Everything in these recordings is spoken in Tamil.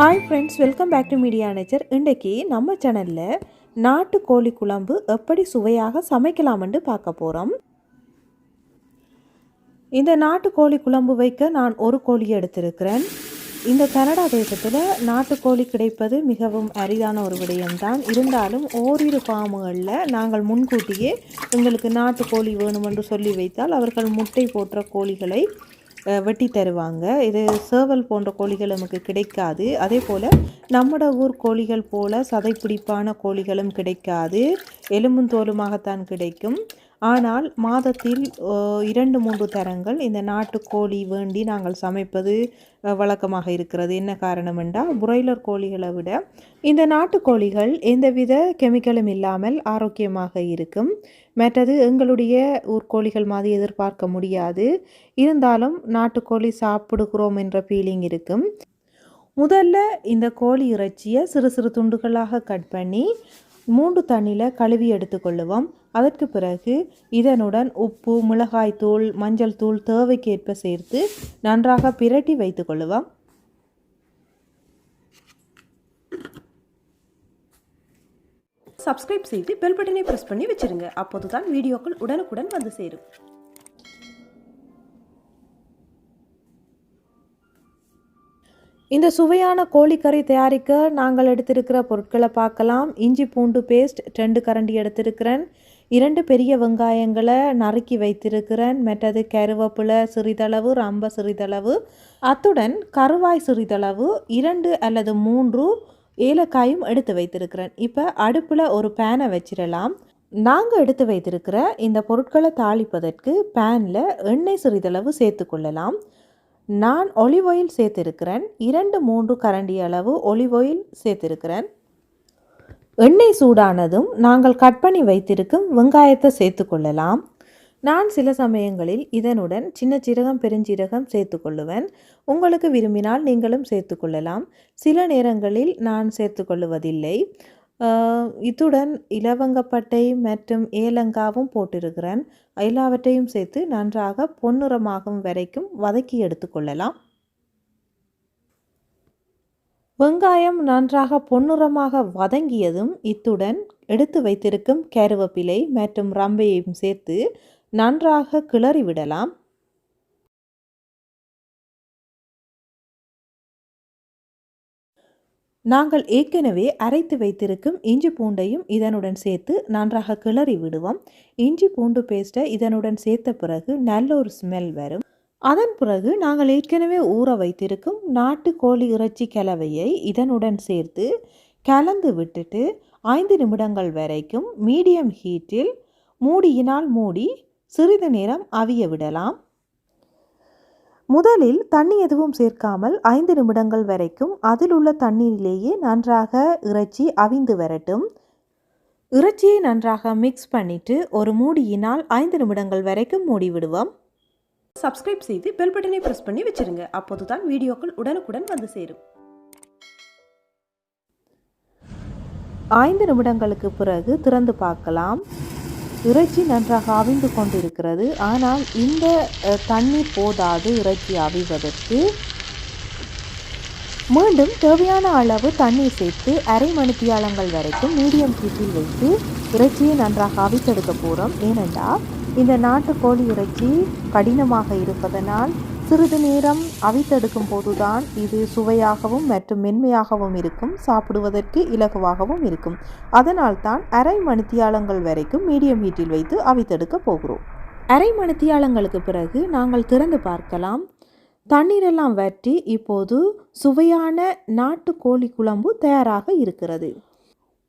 Hi friends, welcome back to media nature. இன்றைக்கி நம்ம சேனலில் நாட்டு கோழி குழம்பு எப்படி சுவையாக சமைக்கலாம்னு பார்க்க போகிறோம். இந்த நாட்டு கோழி குழம்பு வைக்க நான் ஒரு கோழி எடுத்திருக்கிறேன். இந்த கனடா தேசத்தில் நாட்டுக்கோழி கிடைப்பது மிகவும் அரிதான ஒரு விடயம்தான். இருந்தாலும் ஓரிரு ஃபார்முகளில் நாங்கள் முன்கூட்டியே எங்களுக்கு நாட்டுக்கோழி வேணுமென்று சொல்லி வைத்தால் அவர்கள் முட்டை போன்ற கோழிகளை வெட்டி தருவாங்க. இது சேவல் போன்ற கோழிகள் நமக்கு கிடைக்காது. அதே போல் நம்மட ஊர் கோழிகள் போல் சதைப்பிடிப்பான கோழிகளும் கிடைக்காது. எலும்பும் தோலுமாகத்தான் கிடைக்கும். ஆனால் மாதத்தில் 2-3 தரங்கள் இந்த நாட்டுக்கோழி வேண்டி நாங்கள் சமைப்பது வழக்கமாக இருக்கிறது. என்ன காரணம் என்றால், புராய்லர் கோழிகளை விட இந்த நாட்டுக்கோழிகள் எந்தவித கெமிக்கலும் இல்லாமல் ஆரோக்கியமாக இருக்கும். மற்றது எங்களுடைய ஊர்கோழிகள் மாதிரி எதிர்பார்க்க முடியாது. இருந்தாலும் நாட்டுக்கோழி சாப்பிடுகிறோம் என்ற ஃபீலிங் இருக்கும். முதல்ல இந்த கோழி இறைச்சியை சிறு சிறு துண்டுகளாக கட் பண்ணி 3 தண்ணியில் கழுவி எடுத்துக்கொள்ளுவோம். அதற்கு பிறகு இதனுடன் உப்பு, மிளகாய்த்தூள், மஞ்சள் தூள் தேவைக்கேற்ப சேர்த்து நன்றாக பிரட்டி வைத்து கொள்ளுவோம். சப்ஸ்கிரைப் செய்து பெல் பட்டனை பிரஸ் பண்ணி வச்சிருங்க. அப்போதுதான் வீடியோக்கள் உடனுக்குடன் வந்து சேரும். இந்த சுவையான கோழிக்கறி தயாரிக்க நாங்கள் எடுத்திருக்கிற பொருட்களை பார்க்கலாம். இஞ்சி பூண்டு பேஸ்ட் 2 கரண்டி எடுத்திருக்கிறேன். 2 பெரிய வெங்காயங்களை நறுக்கி வைத்திருக்கிறேன். மற்றது கருவேப்பிலை சிறிதளவு, ரம்ப சிறிதளவு, அத்துடன் கருவாய் சிறிதளவு, 2 அல்லது 3 ஏலக்காயும் எடுத்து வைத்திருக்கிறேன். இப்போ அடுப்பில் ஒரு பேனை வச்சிடலாம். நாங்கள் எடுத்து வைத்திருக்கிற இந்த பொருட்களை தாளிப்பதற்கு பேனில் எண்ணெய் சிறிதளவு சேர்த்து கொள்ளலாம். நான் ஒலிவ் ஆயில் சேர்த்திருக்கிறேன். 2-3 கரண்டி அளவு ஒலிவ் ஆயில் சேர்த்திருக்கிறேன். எண்ணெய் சூடானதும் நாங்கள் கட் பண்ணி வைத்திருக்கும் வெங்காயத்தை சேர்த்து கொள்ளலாம். நான் சில சமயங்களில் இதனுடன் சின்ன சீரகம், பெருஞ்சீரகம் சேர்த்து கொள்ளுவேன். உங்களுக்கு விரும்பினால் நீங்களும் சேர்த்து கொள்ளலாம். சில நேரங்களில் நான் சேர்த்து கொள்ளுவதில்லை. இத்துடன் இலவங்கப்பட்டை மற்றும் ஏலங்காவும் போட்டிருக்கிறேன். எல்லாவற்றையும் சேர்த்து நன்றாக பொன்னிறமாகும் வரைக்கும் வதக்கி எடுத்துக்கொள்ளலாம். வெங்காயம் நன்றாக பொன்னிறமாக வதங்கியதும் இத்துடன் எடுத்து வைத்திருக்கும் கருவேப்பிலை மற்றும் ரம்பையையும் சேர்த்து நன்றாக கிளறி விடலாம். நாங்கள் ஏற்கனவே அரைத்து வைத்திருக்கும் இஞ்சி பூண்டையும் இதனுடன் சேர்த்து நன்றாக கிளறி விடுவோம். இஞ்சி பூண்டு பேஸ்ட்டை இதனுடன் சேர்த்த பிறகு நல்ல ஒரு ஸ்மெல் வரும். அதன் பிறகு நாங்கள் ஏற்கனவே ஊற வைத்திருக்கும் நாட்டுக்கோழி இறைச்சி கலவையை இதனுடன் சேர்த்து கலந்து விட்டுட்டு 5 நிமிடங்கள் வரைக்கும் மீடியம் ஹீட்டில் மூடியினால் மூடி சிறிது நேரம் அவிய விடலாம். முதலில் தண்ணி எதுவும் சேர்க்காமல் 5 நிமிடங்கள் வரைக்கும் அதில் உள்ள தண்ணீரிலேயே நன்றாக இறைச்சி அவிந்து வரட்டும். இறைச்சியை நன்றாக மிக்ஸ் பண்ணிட்டு ஒரு மூடியினால் 5 நிமிடங்கள் வரைக்கும் மூடி விடுவோம். சப்ஸ்கிரைப் செய்து பெல் பட்டனை பிரஸ் பண்ணி வச்சிருங்க. அப்போதுதான் வீடியோக்கள் உடனுக்குடன் வந்து சேரும். 5 நிமிடங்களுக்கு பிறகு திறந்து பார்க்கலாம். இறைச்சி நன்றாக அவிந்து கொண்டிருக்கிறது. ஆனால் இந்த தண்ணீர் போதாது இறைச்சி அவிவதற்கு. மீண்டும் தேவையான அளவு தண்ணீர் சேர்த்து அரை மணித்தியாலங்கள் வரைக்கும் மீடியம் ஹீட்டில் வைத்து இறைச்சியை நன்றாக அவித்தெடுக்க போகிறோம். ஏனென்றால் இந்த நாட்டுக்கோழி இறைச்சி கடினமாக இருப்பதனால் சிறிது நேரம் அவித்தெடுக்கும் போதுதான் இது சுவையாகவும் மற்றும் மென்மையாகவும் இருக்கும். சாப்பிடுவதற்கு இலகுவாகவும் இருக்கும். அதனால் தான் அரை மணித்தியாலங்கள் வரைக்கும் மீடியம் ஹீட்டில் வைத்து அவித்தெடுக்க போகிறோம். அரை மணித்தியாலங்களுக்கு பிறகு நாங்கள் திறந்து பார்க்கலாம். தண்ணீரெல்லாம் வற்றி இப்போது சுவையான நாட்டுக்கோழி குழம்பு தயாராக இருக்கிறது.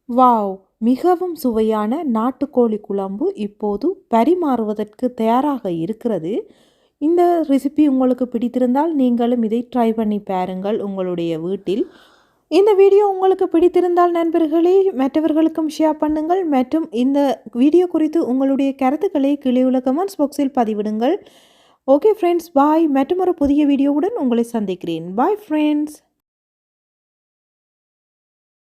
வாவ்! மிகவும் சுவையான நாட்டுக்கோழி குழம்பு இப்போது பரிமாறுவதற்கு தயாராக இருக்கிறது. இந்த ரெசிபி உங்களுக்கு பிடித்திருந்தால் நீங்களும் இதை ட்ரை பண்ணி பாருங்கள் உங்களுடைய வீட்டில். இந்த வீடியோ உங்களுக்கு பிடித்திருந்தால் நண்பர்களே மற்றவர்களுக்கும் ஷேர் பண்ணுங்கள். மற்றும் இந்த வீடியோ குறித்து உங்களுடைய கருத்துக்களை கீழே உள்ள கமெண்ட்ஸ் பாக்ஸில் பதிவிடுங்கள். ஓகே ஃப்ரெண்ட்ஸ், பாய். மற்றும் ஒரு புதிய வீடியோவுடன் உங்களை சந்திக்கிறேன். Bye friends.